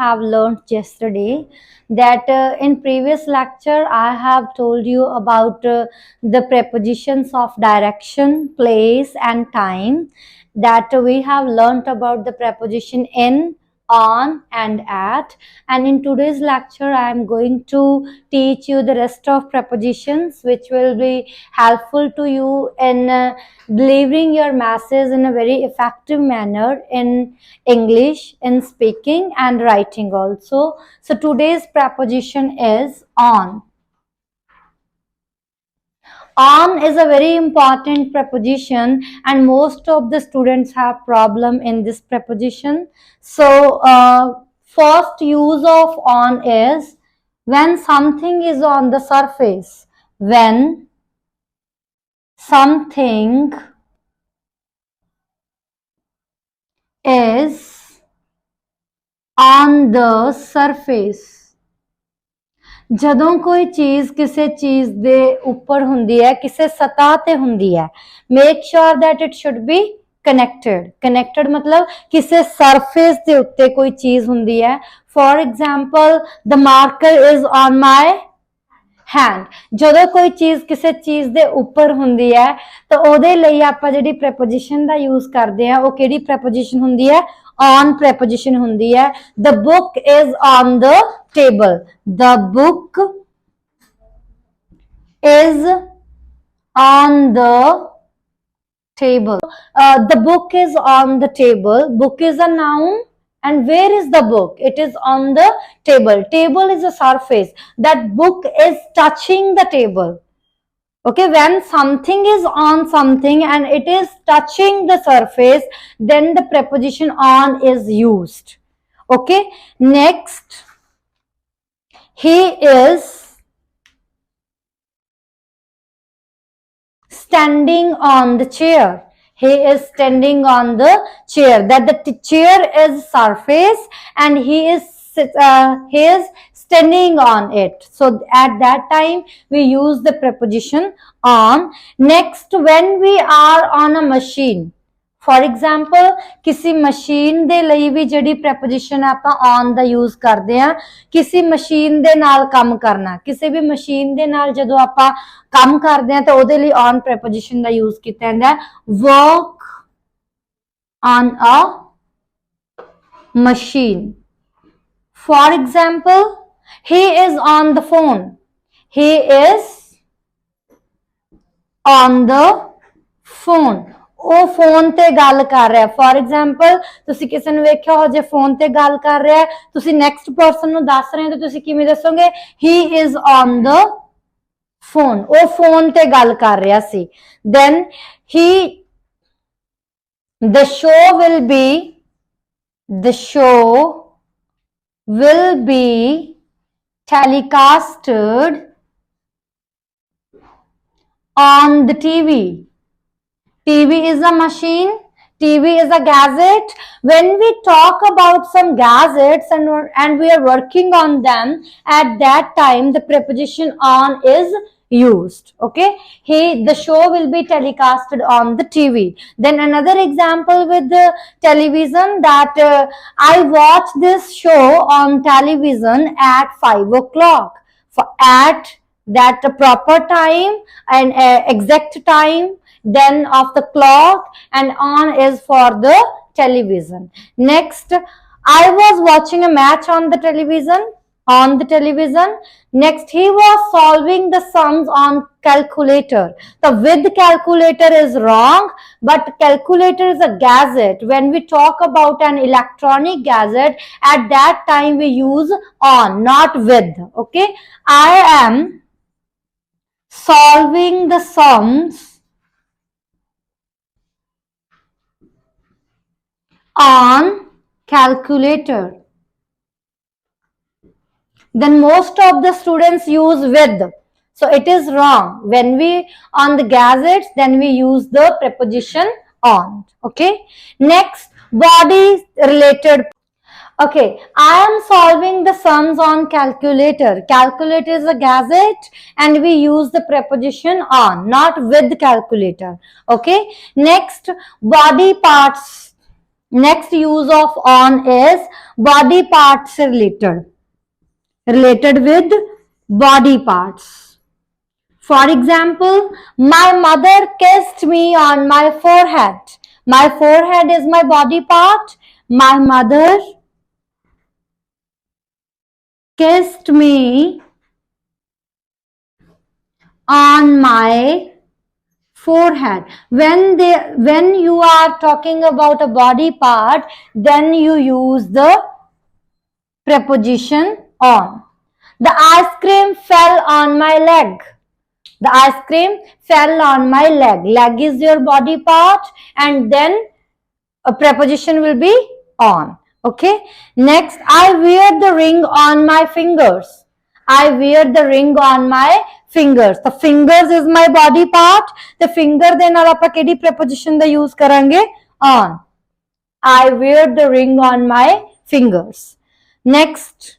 have learned yesterday that in previous lecture I have told you about the prepositions of direction, place and time, that we have learnt about the preposition in, on and at, and in today's lecture I am going to teach you the rest of prepositions which will be helpful to you in delivering your message in a very effective manner in English, in speaking and writing also. So today's preposition is on. On is a very important preposition and most of the students have problem in this preposition. So first use of on is when something is on the surface. When something is on the surface. ਜਦੋਂ ਕੋਈ ਚੀਜ਼ ਕਿਸੇ ਚੀਜ਼ ਦੇ ਉੱਪਰ ਹੁੰਦੀ ਹੈ, ਕਿਸੇ ਸਤਹ ਤੇ ਹੁੰਦੀ ਹੈ, make sure that it should be connected ਮਤਲਬ ਕਿਸੇ ਸਰਫੇਸ ਦੇ ਉੱਤੇ ਕੋਈ ਚੀਜ਼ ਹੁੰਦੀ ਹੈ. For example the marker is on my hand. ਜਦੋਂ ਕੋਈ ਚੀਜ਼ ਕਿਸੇ ਚੀਜ਼ ਦੇ ਉੱਪਰ ਹੁੰਦੀ ਹੈ ਤਾਂ ਉਹਦੇ ਲਈ ਆਪਾਂ ਜਿਹੜੀ preposition ਦਾ ਯੂਜ਼ ਕਰਦੇ ਆ ਉਹ ਕਿਹੜੀ preposition ਹੁੰਦੀ ਹੈ? On preposition ਹੁੰਦੀ ਹੈ. The book is on the table. The book is on the table. The book is on the table. Book is a noun. And where is the book? It is on the table. Table is a surface. That book is touching the table. Okay, when something is on something and it is touching the surface, then the preposition on is used. Okay, next, he is standing on the chair. He is standing on the chair. That the chair is surface and he is standing on it. So at that time we use the preposition on. Next, when we are on a machine. For example, किसी machine दे ਲਈ भी ਜਿਹੜੀ preposition ਆਪਾਂ on the use ਕਰਦੇ ਆ, किसी machine ਦੇ ਨਾਲ ਕੰਮ ਕਰਨਾ, ਕਿਸੇ ਵੀ ਮਸ਼ੀਨ ਦੇ ਨਾਲ ਜਦੋਂ ਆਪਾਂ ਕੰਮ ਕਰਦੇ ਆ ਤਾਂ ਉਹਦੇ ਲਈ on preposition ਦਾ use ਕੀਤਾ ਜਾਂਦਾ ਹੈ. Work on a machine. For example, he is on the phone. He is on the phone. ਉਹ ਫੋਨ ਤੇ ਗੱਲ ਕਰ ਰਿਹਾ. ਫॉर एग्जांपल ਤੁਸੀਂ ਕਿਸੇ ਨੂੰ ਵੇਖਿਆ ਹੋ ਜੇ ਫੋਨ ਤੇ ਗੱਲ ਕਰ ਰਿਹਾ, ਤੁਸੀਂ ਨੈਕਸਟ ਪਰਸਨ ਨੂੰ ਦੱਸ ਰਹੇ ਹੋ ਤਾਂ ਤੁਸੀਂ ਕਿਵੇਂ ਦੱਸੋਗੇ? he is on the phone. ਉਹ ਫੋਨ ਤੇ ਗੱਲ ਕਰ ਰਿਹਾ ਸੀ. then the show will be telecasted on the TV. TV is a machine. TV is a gadget. When we talk about some gadgets and we are working on them, at that time the preposition on is used. Okay, the show will be telecasted on the TV. Then another example with the television, that I watch this show on television at 5 o'clock. At that proper time and exact time then of the clock, and on is for the television. Next, I was watching a match on the television. Next, he was solving the sums on calculator. The with calculator is wrong, but calculator is a gadget. When we talk about an electronic gadget, at that time we use on, not with. Okay, I am solving the sums on calculator. Then most of the students use with, so it is wrong. When we on the gadgets, then we use the preposition on. Okay, next, body related. Okay, I am solving the sums on calculator. Calculator is a gadget and we use the preposition on, not with calculator. Okay, next, body parts. Next use of on is body parts related with body parts. For example, my mother kissed me on my forehead. My forehead is my body part. My mother kissed me on my forehead. When you are talking about a body part, then you use the preposition on. The ice cream fell on my leg. The ice cream fell on my leg. Leg is your body part, and then a preposition will be on. Okay. Next, I wear the ring on my fingers. I wear the ring on my fingers. The fingers is my body part. The finger ਦੇ ਨਾਲ ਆਪਾਂ ਕਿਹੜੀ preposition ਦਾ use ਕਰਾਂਗੇ? On. I wear the ring on my fingers. Next,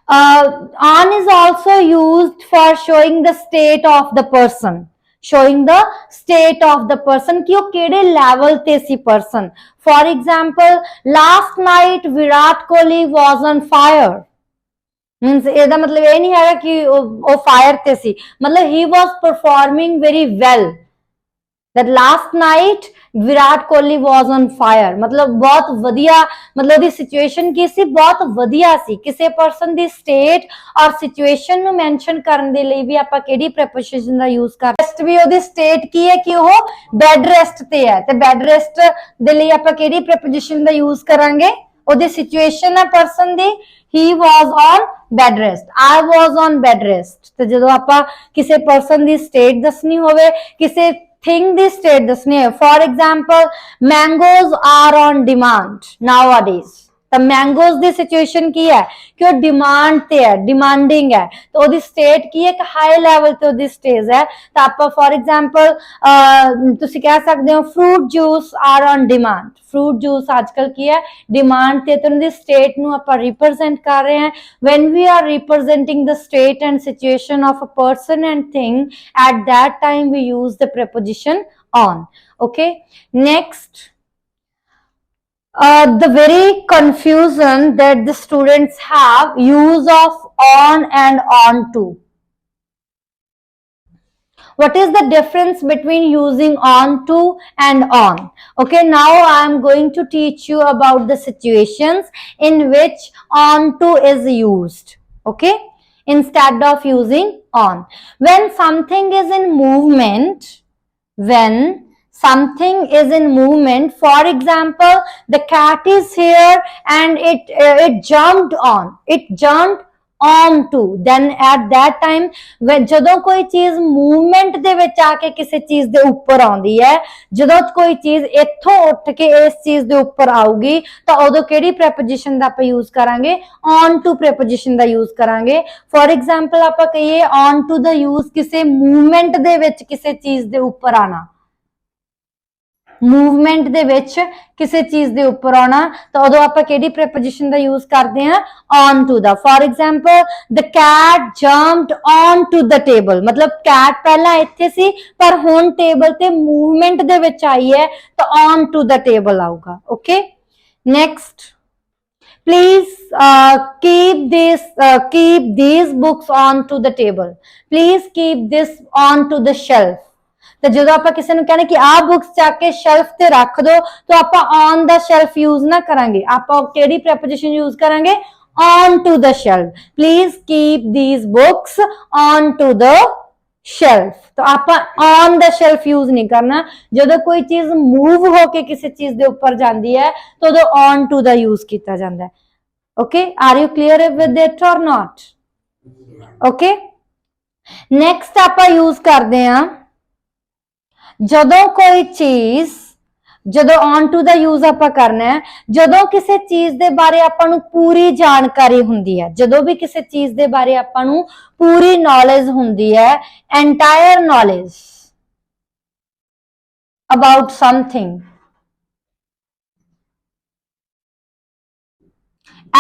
on is also used for showing the state of the person. Showing the state of the person कि वो केड़े level ते सी person. For example, last night Virat Kohli was on fire. Means ਇਹਦਾ मतलब ये नहीं है कि वो fire ते सी. मतलब he was performing very well. That last night Virat Kohli was on fire. मतलब बहुत वधिया, मतलब दी सिचुएशन की सी बहुत वधिया सी. किसी पर्सन दी स्टेट और सिचुएशन ਨੂੰ मेंशन ਕਰਨ ਦੇ ਲਈ ਵੀ ਆਪਾਂ ਕਿਹੜੀ preposition ਦਾ यूज ਕਰ ਰੈਸਟ ਵੀ ਉਹਦੀ ਸਟੇਟ ਕੀ ਹੈ ਕਿ ਉਹ ਬੈੱਡ ਰੈਸਟ ਤੇ ਹੈ ਤੇ ਬੈੱਡ ਰੈਸਟ ਦੇ ਲਈ ਆਪਾਂ ਕਿਹੜੀ preposition ਦਾ यूज ਕਰਾਂਗੇ? ਉਹਦੀ ਸਿਚੁਏਸ਼ਨ ਹੈ person the he was on bed rest. I was on bed rest. ਤੇ ਜਦੋਂ ਆਪਾਂ ਕਿਸੇ ਪਰਸਨ ਦੀ ਸਟੇਟ ਦੱਸਣੀ ਹੋਵੇ, ਕਿਸੇ thing ਦੀ state ਦੱਸਣੀ ਹੈ. For example, mangoes are on demand nowadays. ਤਾਂ mangoes ਦੀ situation ਕੀ ਹੈ ਕਿ ਉਹ demand ਤੇ ਹੈ, demanding ਹੈ. ਤਾਂ ਉਹਦੀ state ਕੀ ਹੈ? ਇੱਕ high level ਤੇ ਉਹਦੀ stage ਹੈ. ਤਾਂ ਆਪਾਂ for example ਤੁਸੀਂ ਕਹਿ ਸਕਦੇ ਹੋ fruit juice are on demand. fruit juice ਅੱਜਕੱਲ ਕੀ ਹੈ? demand ਤੇ ਉਹਦੀ state ਨੂੰ ਆਪਾਂ represent ਕਰ ਰਹੇ ਹਾਂ. When we are representing the state and situation of a person and thing, at that time we use the preposition on. Okay. Next, the very confusion that the students have, use of on and on to. What is the difference between using on to and on? Okay, now I am going to teach you about the situations in which on to is used. Okay, instead of using on. When something is in movement, when something is in movement, for example, the cat is here and it jumped on to, then at that time when ਜਦੋਂ ਕੋਈ ਚੀਜ਼ movement ਦੇ ਵਿੱਚ ਆ ਕੇ ਕਿਸੇ ਚੀਜ਼ ਦੇ ਉੱਪਰ ਆਉਂਦੀ ਹੈ, ਜਦੋਂ ਕੋਈ ਚੀਜ਼ ਇੱਥੋਂ ਉੱਠ ਕੇ ਇਸ ਚੀਜ਼ ਦੇ ਉੱਪਰ ਆਊਗੀ ਤਾਂ ਉਦੋਂ ਕਿਹੜੀ preposition ਦਾ ਆਪਾਂ यूज ਕਰਾਂਗੇ? on to preposition the use ਕਰਾਂਗੇ. for example, ਆਪਾਂ ਕਹੀਏ on to ਦਾ यूज ਕਿਸੇ ਮੂਵਮੈਂਟ ਦੇ ਵਿੱਚ ਕਿਸੇ ਚੀਜ਼ ਦੇ ਉੱਪਰ ਆਣਾ. मूवमेंट ਦੇ ਵਿੱਚ ਕਿਸੇ ਚੀਜ਼ ਦੇ ਉੱਪਰ ਆਉਣਾ ਤਾਂ ਉਦੋਂ ਆਪਾਂ ਕਿਹੜੀ preposition ਦਾ यूज ਕਰਦੇ ਹਾਂ? on to the. for example, the cat jumped on to the table. मतलब cat ਪਹਿਲਾਂ ਇੱਥੇ ਸੀ ਪਰ ਹੁਣ ਟੇਬਲ ਤੇ मूवमेंट ਦੇ ਵਿੱਚ ਆਈ ਹੈ ਤਾਂ on to the table ਆਊਗਾ. Okay. Next, please keep these books on to the table. Please keep this on to the shelf. तो जो आप किसी ने कहना कि आ बुक्स जाके शेल्फ ते रख दो तो आप ऑन द शेल्फ यूज ना करेंगे. आप केड़ी preposition यूज करेंगे? on to the shelf. Please keep these books on to the shelf. तो आप on the shelf यूज नहीं करना. जो कोई चीज मूव होके किसी चीज दे ऊपर जाती है तो on to the यूज किया जाता है. Okay, are you clear with it or not? Okay. Next आप यूज करते हैं ਜਦੋਂ ਕੋਈ ਚੀਜ਼, ਜਦੋਂ on to ਦਾ यूज ਆਪਾਂ ਕਰਨਾ ਹੈ ਜਦੋਂ ਕਿਸੇ ਚੀਜ਼ ਦੇ ਬਾਰੇ ਆਪਾਂ ਨੂੰ ਪੂਰੀ ਜਾਣਕਾਰੀ ਹੁੰਦੀ ਹੈ. ਜਦੋਂ ਵੀ ਕਿਸੇ ਚੀਜ਼ ਦੇ ਬਾਰੇ ਆਪਾਂ ਨੂੰ ਪੂਰੀ ਨੌਲੇਜ ਹੁੰਦੀ ਹੈ, entire knowledge about something,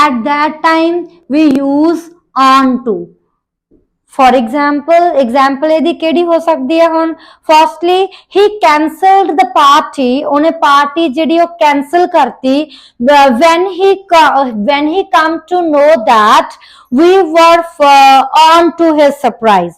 at that time we use on to. For example ਇਹਦੀ ਕਿਹੜੀ ਹੋ ਸਕਦੀ ਹੈ ਹੁਣ? Firstly, he cancelled the party. ਉਹਨੇ ਪਾਰਟੀ ਜਿਹੜੀ ਉਹ cancel ਕਰਤੀ when he come to know that we were on to his surprise.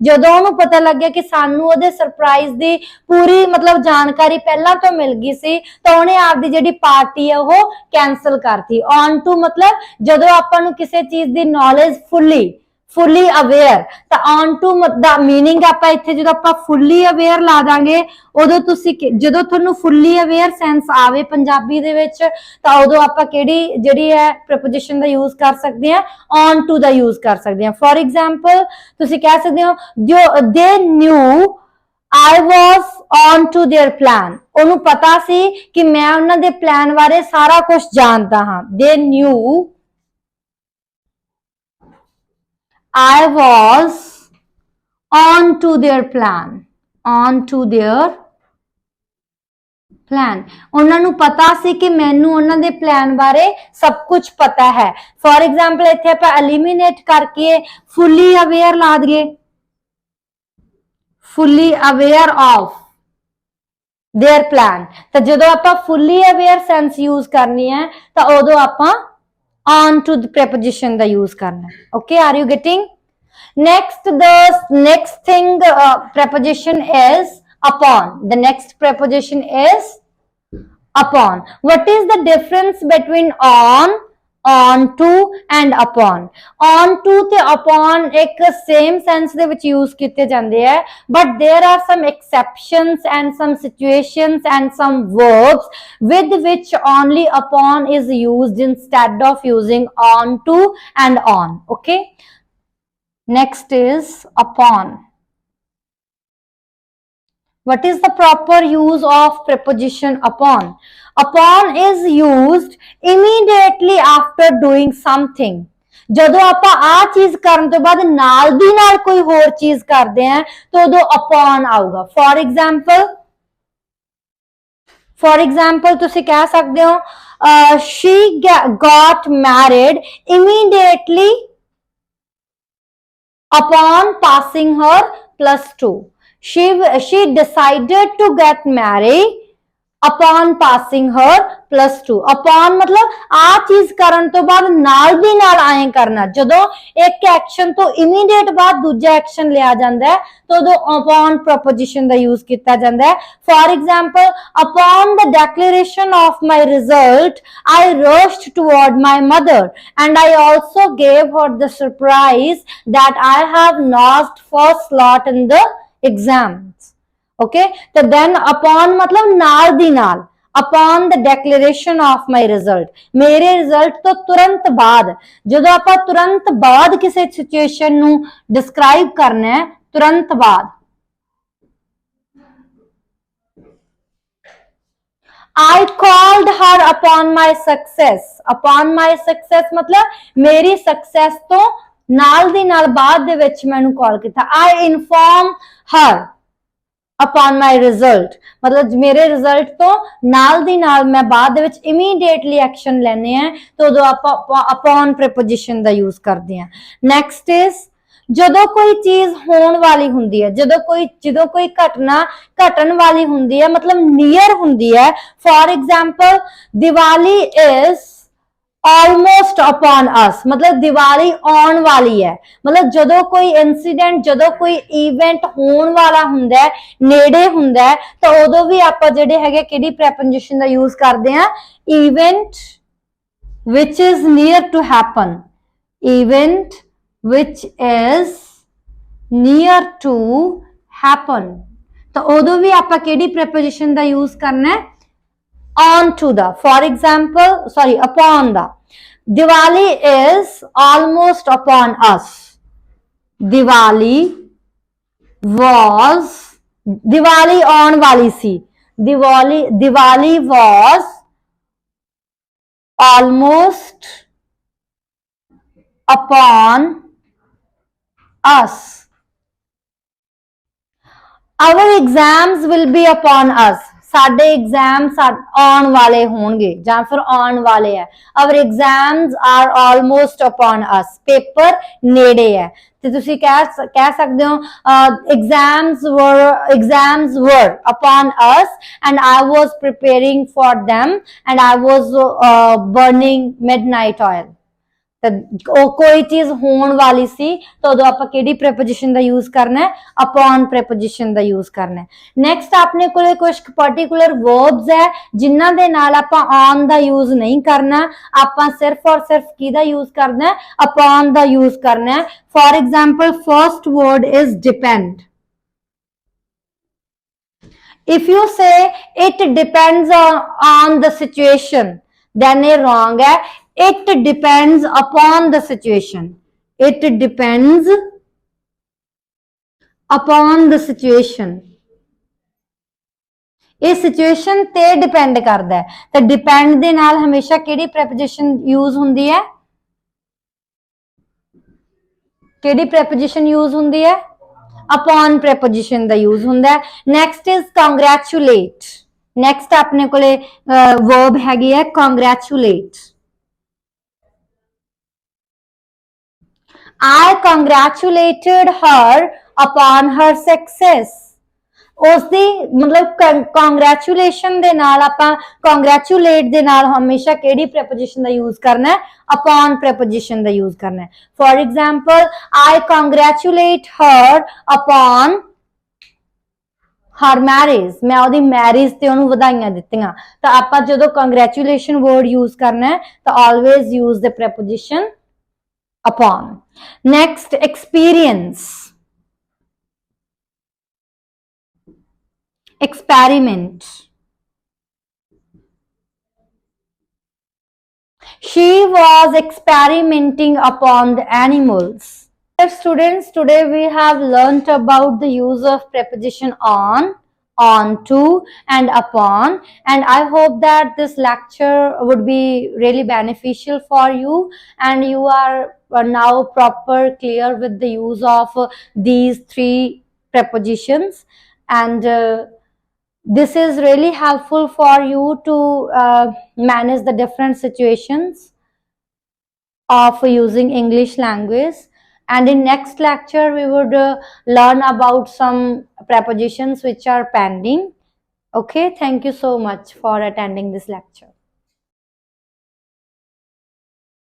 ਜਦੋਂ ਉਹਨੂੰ ਪਤਾ ਲੱਗਿਆ ਕਿ ਸਾਨੂੰ ਉਹਦੇ ਸਰਪ੍ਰਾਈਜ਼ ਦੀ ਪੂਰੀ ਮਤਲਬ ਜਾਣਕਾਰੀ ਪਹਿਲਾਂ ਤੋਂ ਮਿਲ ਗਈ ਸੀ ਤਾਂ ਉਹਨੇ ਆਪਦੀ ਜਿਹੜੀ ਪਾਰਟੀ ਹੈ ਉਹ ਕੈਨਸਲ ਕਰਤੀ। on to ਮਤਲਬ ਜਦੋਂ ਆਪਾਂ ਨੂੰ ਕਿਸੇ ਚੀਜ਼ ਦੀ ਨੌਲੇਜ fully aware ਤਾਂ on to ਦਾ ਮੀਨਿੰਗ ਆਪਾਂ ਇੱਥੇ ਜਦੋਂ ਆਪਾਂ fully aware ਲਾ ਦਾਂਗੇ ਉਦੋਂ ਤੁਸੀਂ ਜਦੋਂ ਤੁਹਾਨੂੰ fully aware ਸੈਂਸ ਆਵੇ ਪੰਜਾਬੀ ਦੇ ਵਿੱਚ ਤਾਂ ਉਦੋਂ ਆਪਾਂ ਕਿਹੜੀ ਜਿਹੜੀ ਹੈ preposition ਦਾ ਯੂਜ਼ ਕਰ ਸਕਦੇ ਹਾਂ? on to ਦਾ ਯੂਜ਼ ਕਰ ਸਕਦੇ ਹਾਂ। for example ਤੁਸੀਂ ਕਹਿ ਸਕਦੇ ਹੋ they knew I was on to their plan. ਉਹਨੂੰ ਪਤਾ ਸੀ ਕਿ ਮੈਂ ਉਹਨਾਂ ਦੇ ਪਲਾਨ ਬਾਰੇ ਸਾਰਾ ਕੁਝ ਜਾਣਦਾ ਹਾਂ। they knew I was on to their plan. ਉਹਨਾਂ ਨੂੰ ਪਤਾ ਸੀ ਕਿ ਮੈਨੂੰ ਉਹਨਾਂ ਦੇ ਪਲਾਨ ਬਾਰੇ ਸਭ ਕੁਝ ਪਤਾ ਹੈ। ਫੋਰ ਐਗਜ਼ਾਮਪਲ ਇੱਥੇ ਆਪਾਂ ਐਲੀਮੀਨੇਟ ਕਰਕੇ fully aware ਲਾ ਦਈਏ, fully aware of their plan। ਤਾਂ ਜਦੋਂ ਆਪਾਂ fully aware sense use ਕਰਨੀ ਹੈ ਤਾਂ ਉਦੋਂ ਆਪਾਂ on to the preposition the use ਕਰਨਾ ਹੈ। Okay, are you getting? Next, the next thing preposition is upon. The next preposition is upon. What is the difference between on to and upon? on to ਤੇ upon ਇੱਕ same sense ਦੇ ਵਿੱਚ use ਕੀਤੇ ਜਾਂਦੇ ਹੈ, but there are some exceptions and some situations and some verbs with which only upon is used instead of using on to and on. Okay, next is upon. What is the proper use of preposition upon? Upon is used immediately after doing something. ਜਦੋਂ ਆਪਾਂ ਆ ਚੀਜ਼ ਕਰਨ ਤੋਂ ਬਾਅਦ ਨਾਲ ਦੀ ਨਾਲ ਕੋਈ ਹੋਰ ਚੀਜ਼ ਕਰਦੇ ਹਾਂ ਤਾਂ ਉਦੋਂ upon ਆਊਗਾ। for example ਤੁਸੀਂ ਕਹਿ ਸਕਦੇ ਹੋ she got married immediately upon passing her +2. She decided to get married upon passing her +2. upon मतलब आ चीज करन तो बाद नाल दी नाल आए करना। जदों एक एक्शन तो इमीडिएट बाद दूजा एक्शन लिया जाता है तो उदों upon preposition दा यूज किया जाता है। For example, upon the declaration of my result, I rushed toward my mother and I also gave her the surprise that I have notched first slot in the exams. Okay, तो then upon मतलब नाल दी नाल, upon the declaration of my result, मेरे result तो तुरंत बाद। जदों आपां तुरंत बाद किसी सिचुएशन नू डिस्क्राइब करना है तुरंत बाद I called her upon my success. upon my success मतलब मेरी सक्सेस तो नाल दी नाल बाद दे विच मैनू कॉल किया। I inform her upon my result मतलब मेरे रिजल्ट तो नाल दी नाल मैं बाद दे विच immediately एक्शन लेने हैं तो उदों आपां upon preposition दा यूज करते हैं। नेक्स्ट इज ਜਦੋਂ कोई चीज होने वाली हुंदी है, ਜਦੋਂ कोई घटना घटन वाली हुंदी है मतलब नियर हुंदी है। For example Diwali is almost upon us मतलब दिवाली आने वाली है। मतलब जदों कोई इंसीडेंट जदों कोई इवेंट होने वाला हुंदा है नेड़े हुंदा है तो उदों भी आपां जिहड़े हैगे किहड़ी preposition दा यूज करदे हां? Event which is near to happen. event which is near to happen तो उदों भी आपां किहड़ी preposition दा यूज करना है? on to the। for example sorry upon the Diwali is almost upon us. Diwali आने वाली सी। Diwali was almost upon us. Our exams will be upon us. ਸਾਡੇ एग्जाम्स आने वाले होंगे ਜਾਂ ਫਿਰ ਆਉਣ ਵਾਲੇ ਹੈ। our exams are almost upon us, paper नेड़े है। ਤੇ ਤੁਸੀਂ ਕਹਿ ਸਕਦੇ ਹੋ exams were upon us and I was preparing for them and I was burning midnight oil। कोई चीज होने वाली सी तो उदों आपां किहड़ी preposition दा यूज करना है, upon preposition दा यूज करना है। नेक्स्ट अपने कोले कुछ पर्टिकुलर वर्ब्स है जिन्हां दे नाल आपां on दा यूज नहीं करना, आपां सिर्फ और सिर्फ किहदा यूज करना है, upon दा यूज करना है। For example first word is depend. if you say it depends on the situation then ये wrong है। it depends upon the situation, it depends upon the situation। ਇਹ सिचुएशन ते डिपेंड करता है तो डिपेंड दे नाल हमेशा किहड़ी preposition यूज हुंदी है, किहड़ी preposition यूज हुंदी है, upon preposition दा यूज हुंदा है। Next is congratulate। नेक्स्ट अपने कोले वर्ब हैगी है congratulate। I congratulated her upon her success। उसदी मतलब congratulation दे नाल आपां congratulate दे नाल हमेशा केड़ी preposition दा यूज करना है, upon preposition दा यूज करना है। For example, I congratulate her upon her marriage। मैं ओदी मैरिज ते ओनू वधाइयां दित्तियां। तो आपां जदों congratulation word यूज करना है तो always use the preposition upon। Next, experience, experiment। She was experimenting upon the animals। Dear students, today we have learnt about the use of preposition on to and upon, and I hope that this lecture would be really beneficial for you and you are now proper clear with the use of these three prepositions, and this is really helpful for you to manage the different situations of using English language। And in next lecture we would learn about some prepositions which are pending। Okay, thank you so much for attending this lecture।